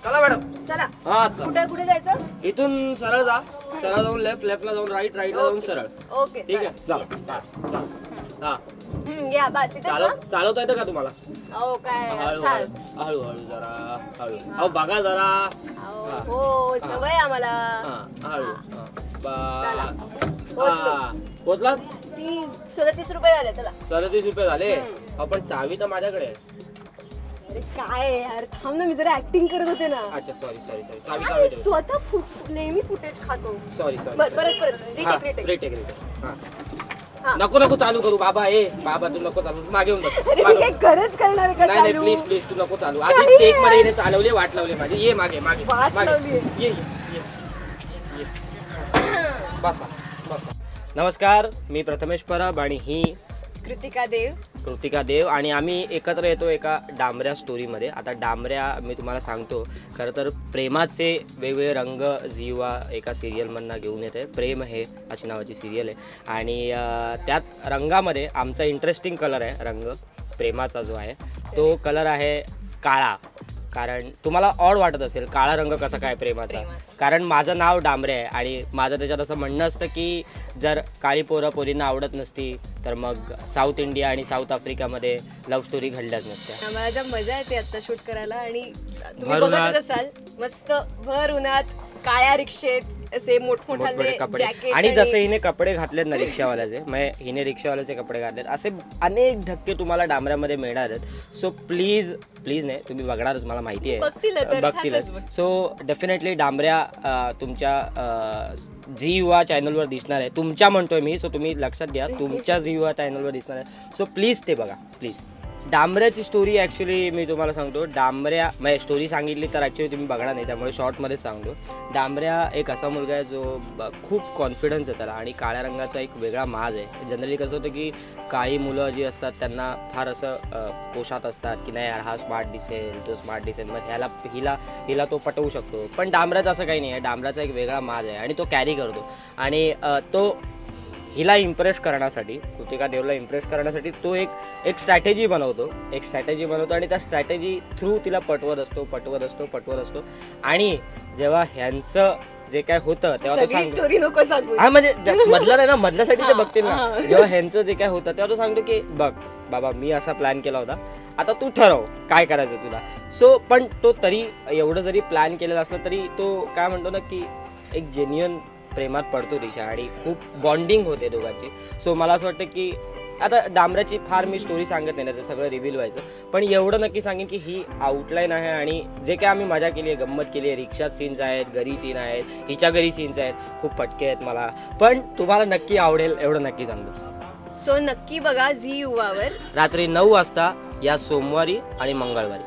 चला मॅडम चला. हा कुठे जायचं? इथून सरळ जा, सरळ जाऊन लेफ्टला जाऊन राईटला जाऊन सरळ. ओके ठीक आहे चला. हा या बस इथेच ना? चालवता येतं का तुम्हाला? हो काय हळू चाल. हळू हळू जरा हळू. अहो बघा जरा. हो सवय आम्हाला. हळू. चला. पोचला? ती 37 रुपये झाले. चला 37 रुपये झाले. आपण चावी तर माझ्याकडे आहे. अरे काय यार थांब ना, मी जरा ऍक्टिंग करत होते ना. अच्छा सॉरी चावी ठेव. स्वतः नेहमी फुटेज खातो. सॉरी परत रिटेक. नको चालू करू बाबा. बाबा तू नको चालू, मागे येऊन बस. अरे मी काय गरज करणार आहे का? नाही प्लीज तू नको चालू. आधी टेक मध्ये हिने चालवले, वाट लावली माझी. ये मागे वाट लावली. ये बसा. नमस्कार, मी प्रथमेश परब आणि ही कृतिका देव आणि आम्ही एकत्र येतो एका डांबऱ्या स्टोरीमध्ये. आता डांबऱ्या मी तुम्हाला सांगतो, खरं तर प्रेमाचे वेगवेगळे रंग जीवा एका सिरियलमधनं घेऊन येते. प्रेम हे अशी नावाची सिरियल आहे आणि त्यात रंगामध्ये आमचा इंटरेस्टिंग कलर आहे. रंग प्रेमाचा जो आहे तो कलर आहे काळा. कारण तुम्हाला ऑड वाटत असेल काळा रंग कसा काय प्रेमाचा, कारण माझं नाव डांबरे आहे आणि माझं त्याच्यात असं म्हणणं असतं की जर काळी पोरींना आवडत नसती तर मग साऊथ इंडिया आणि साऊथ आफ्रिकामध्ये लव्ह स्टोरी घडल्याच नसत्या. आम्हाला ज्या मजा येते आता शूट करायला आणि तुम्ही बघत असाल मस्त भर उन्हात काळ्या रिक्षेत असे मोठमोठाले कपडे. जॅकेट आणि जसे हिने कपडे घातलेत ना रिक्षावाल्याचे, म्हणजे हिने रिक्षावाल्याचे कपडे घातलेत, असे अनेक धक्के तुम्हाला डांबऱ्यामध्ये मिळणार आहेत. सो प्लीज नाही, तुम्ही बघणारच मला माहिती आहे, बघतीलच. सो डेफिनेटली डांबऱ्या तुमच्या जी युवा चॅनलवर दिसणार आहे. तुमच्या म्हणतोय मी, सो तुम्ही लक्षात घ्या, तुमच्या जी युवा चॅनलवर दिसणार आहे. सो प्लीज ते बघा प्लीज. डांबऱ्याची स्टोरी ॲक्च्युली मी तुम्हाला सांगतो. डांबऱ्या म्हणजे स्टोरी सांगितली तर ॲक्च्युली तुम्ही बघणार नाही, त्यामुळे शॉर्टमध्येच सांगतो. डांबऱ्या एक असा मुलगा आहे जो खूप कॉन्फिडन्स आहे त्याला आणि काळ्या रंगाचा एक वेगळा माज आहे. जनरली कसं होतं की काळी मुलं जी असतात त्यांना फार असं पोशात असतात की नाही यार हा स्मार्ट दिसेल, तो स्मार्ट दिसेल, मग हिला तो पटवू शकतो. पण डांबऱ्याचं असं काही नाही आहे. डांबऱ्याचा एक वेगळा माज आहे आणि तो कॅरी करतो आणि तो हिला इम्प्रेस करण्यासाठी, कृतिका देवला इम्प्रेस करण्यासाठी तो एक स्ट्रॅटेजी बनवतो आणि त्या स्ट्रॅटेजी थ्रू तिला पटवत असतो आणि जेव्हा ह्यांचं जे काय होतं तेव्हा तो स्टोरी नको सांगू. हा म्हणजे मधलं नाही ना, मधल्यासाठी ते बघतील ना. जेव्हा ह्यांचं जे काय होतं तेव्हा तो सांगतो की बघ बाबा मी असा प्लॅन केला होता, आता तू ठरव काय करायचं तुला. सो पण तो तरी एवढं जरी प्लॅन केलेलं असलं तरी तो काय म्हणतो ना की एक जेन्युइन प्रेमात पडतो दिशा आणि खूप बॉन्डिंग होते दोघांची. सो मला असं वाटतं की आता डांबऱ्याची फार मी स्टोरी सांगत नाही ना, ते सगळं रिव्हील व्हायचं. पण एवढं नक्की सांगेन की ही आउटलाईन आहे आणि जे काय आम्ही मजा केली आहे, गंमत केली आहे, रिक्षात सीन्स आहेत, घरी सीन आहेत, हिच्या घरी सीन्स आहेत, खूप फटके आहेत मला, पण तुम्हाला नक्की आवडेल एवढं नक्की सांगतो. सो नक्की बघा झी युवावर रात्री 9 वाजता या सोमवारी आणि मंगळवारी.